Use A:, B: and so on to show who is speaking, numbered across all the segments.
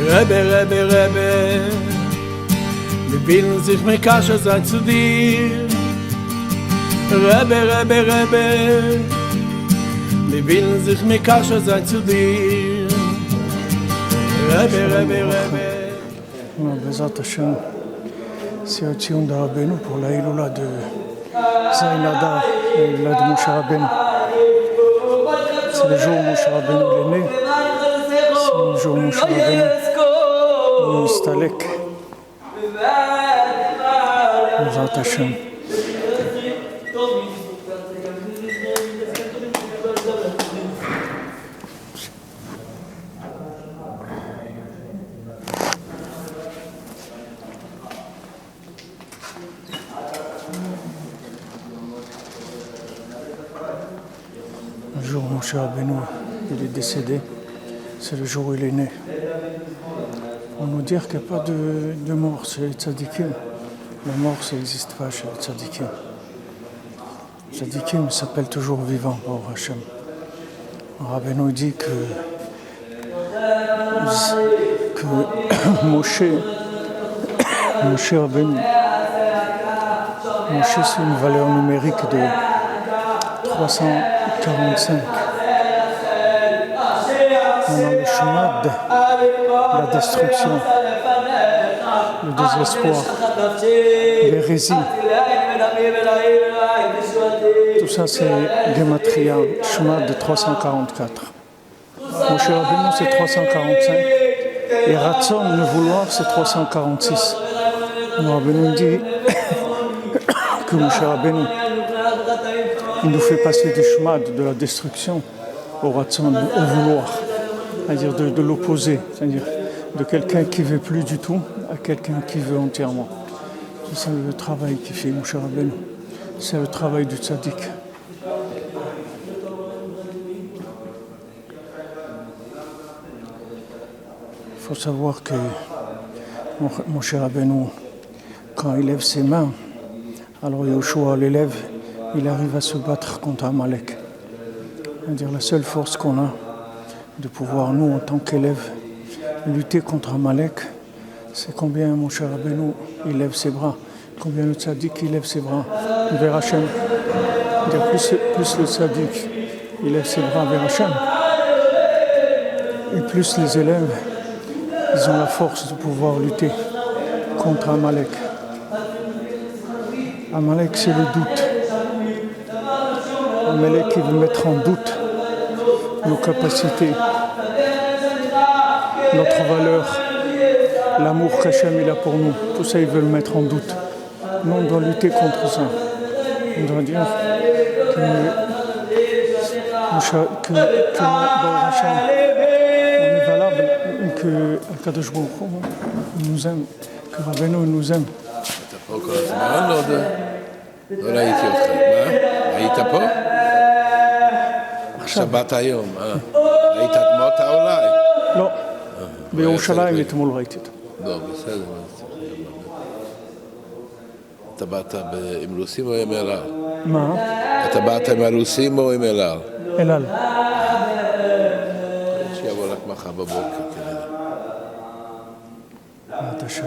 A: Rebbe, Rebbe, Rebbe, wir willen sich mit Kasche sein zu dir. Rebbe, Rebbe, Rebbe, wir willen sich mit Kasche sein zu dir. Rebbe, Rebbe, Rebbe.
B: Bezat Hashem, c'est au Tzion de Rabbeinu pour la Hiloula de Zayin Adar, la Hiloula de Moshe Rabbeinu. C'est le jour où Moshe Rabbeinu est né, c'est le jour où Moshe Rabbeinu est Mistalek. Bezat Hashem. Le jour où Moshe Rabbeinu il est décédé, c'est le jour où il est né. On nous dit qu'il n'y a pas de mort chez les tzadikim. La mort, ça n'existe pas chez les tzadikim. Les tzadikim s'appellent toujours vivants, Baruch Hashem. Rabbeinu dit que Moshe Rabbeinu, Moshe c'est une valeur numérique de 345. Pendant le Shemad, la destruction, le désespoir, l'hérésie, tout ça c'est Gematria, Shemad de 344. Moshe Rabbeinu c'est 345 et Ratzon, le vouloir, c'est 346. Rabbeinu dit que Moshe Rabbeinu il nous fait passer du Shemad, de la destruction, au Ratzon, au vouloir, c'est-à-dire de l'opposé, c'est-à-dire de quelqu'un qui ne veut plus du tout à quelqu'un qui veut entièrement. C'est ça le travail qu'il fait Moshe Rabbeinu. C'est le travail du tzaddik. Il faut savoir que Moshe Rabbeinu, quand il lève ses mains, alors Yoshua l'élève, il arrive à se battre contre Amalek. C'est-à-dire la seule force qu'on a de pouvoir, nous, en tant qu'élèves, lutter contre Amalek, c'est combien Moshe Rabbeinu il lève ses bras, combien le tzaddik il lève ses bras vers Hachem. Plus le tzaddik il lève ses bras vers Hachem, et plus les élèves ils ont la force de pouvoir lutter contre Amalek. Amalek c'est le doute. Amalek il veut mettre en doute nos capacités, notre valeur, l'amour qu'Hachem il a pour nous. Tout ça, il veut le mettre en doute. Nous, on doit lutter contre ça. On doit dire que Baruch Hashem, on est valable, que Akadosh Baruch Hu nous aime, que Rabbeinu nous aime.
C: אתה פה כל הזמן? לא ראיתי אותך. מה? היית פה? עכשיו באת היום, ראית דמותה אולי?
B: לא, בירושלים אתמול ראיתי אותה.
C: לא, בסדר. אתה באת עם רוסים או עם אל-על?
B: מה?
C: אתה באת עם הרוסים או עם אל-על?
B: אל-על.
C: שיבוא רק מחר בבוקר, תראה.
B: אתה שם.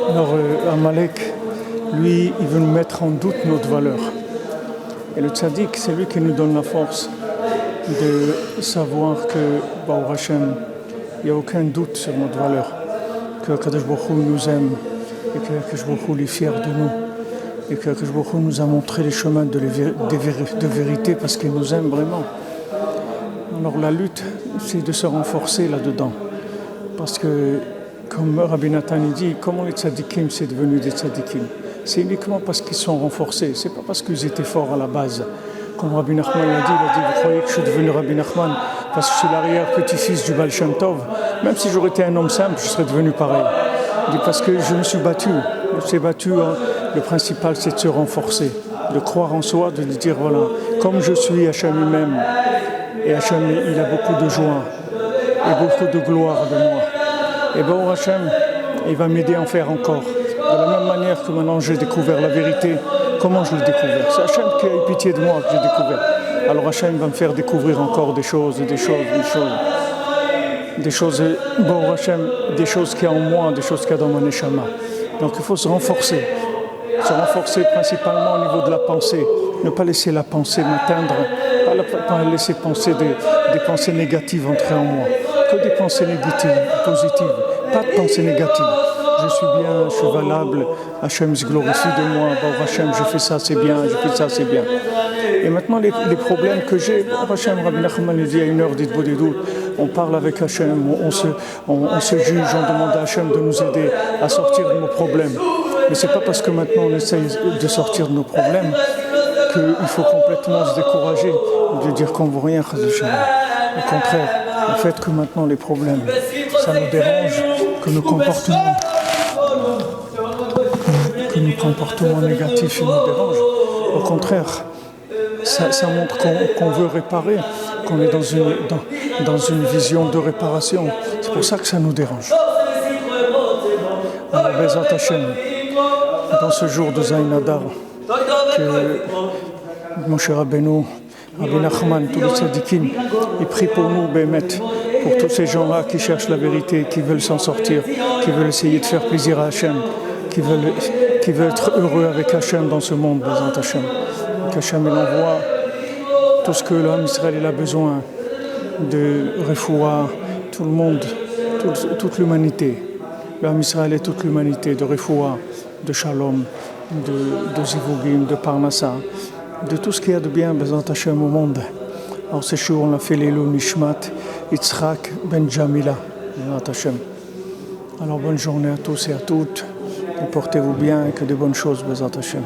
B: Alors, Amalek, lui, il veut nous mettre en doute notre valeur. Et le tzaddik, c'est lui qui nous donne la force de savoir que, Baruch Hashem, il n'y a aucun doute sur notre valeur, que Akadosh Baruch Hu nous aime, et que Akadosh Baruch Hu est fier de nous, et que Akadosh Baruch Hu nous a montré les chemins de vérité parce qu'il nous aime vraiment. Alors la lutte, c'est de se renforcer là-dedans. Parce que, comme Rabbi Nathan dit, comment les tzadikim c'est devenu des tzadikim? C'est uniquement parce qu'ils sont renforcés, c'est pas parce qu'ils étaient forts à la base. Comme Rabbi Nachman l'a dit, vous croyez que je suis devenu Rabbi Nachman parce que je suis l'arrière-petit-fils du Baal Shem Tov. Même si j'aurais été un homme simple, je serais devenu pareil. Il dit parce que je me suis battu. Je me suis battu, le principal c'est de se renforcer, de croire en soi, de dire voilà, comme je suis, Hachem lui-même, et Hachem il a beaucoup de joie et beaucoup de gloire de moi. Et bon Hachem, il va m'aider à en faire encore. De la même manière que maintenant j'ai découvert la vérité, comment je l'ai découvert? C'est Hachem qui a eu pitié de moi que j'ai découvert. alors Hachem va me faire découvrir encore des choses, bon Hachem, des choses qu'il y a en moi, des choses qu'il y a dans mon neshama. Donc il faut se renforcer principalement au niveau de la pensée, ne pas laisser la pensée m'atteindre, pas laisser penser des pensées négatives entrer en moi, que des pensées négatives, positives, pas de pensées négatives. Je suis bien, je suis valable, Hachem se glorifie de moi, bon Hachem, je fais ça, c'est bien, Et maintenant, les problèmes que j'ai, Hachem, Rabbi Nachman dit à 1h d'Hitbod Edut, on parle avec Hachem, on se juge, on demande à Hachem de nous aider à sortir de nos problèmes. Mais c'est pas parce que maintenant on essaye de sortir de nos problèmes qu'il faut complètement se décourager, de dire qu'on ne vaut rien, Hachem. Au contraire, le fait que maintenant les problèmes, ça nous dérange, que nos comportements négatifs ils nous dérangent. Au contraire, ça montre qu'on veut réparer, qu'on est dans une vision de réparation. C'est pour ça que ça nous dérange. Alors, Bezat Hashem, dans ce jour de Zayin Adar, que Moshe Rabbeinu, Rabbi Nachman, tous les tzadikim, ils prient pour nous, Bémet, pour tous ces gens-là qui cherchent la vérité, qui veulent s'en sortir, qui veulent essayer de faire plaisir à Hachem, qui veulent être heureux avec Hachem dans ce monde, Bezat Hashem. Qu'Hachem envoie tout ce que l'homme Israël a besoin de refoua, tout le monde, toute l'humanité. L'homme Israël et toute l'humanité, de refoua, de shalom, de zivugim, de parnassa, de tout ce qu'il y a de bien, Bezat Hashem, au monde. Alors ce jour, on a fait l'Elul Nishmat, Yitzhak Ben Jamila, Bezat Hashem. Alors bonne journée à tous et à toutes, et portez-vous bien et que de bonnes choses, Bezat Hashem.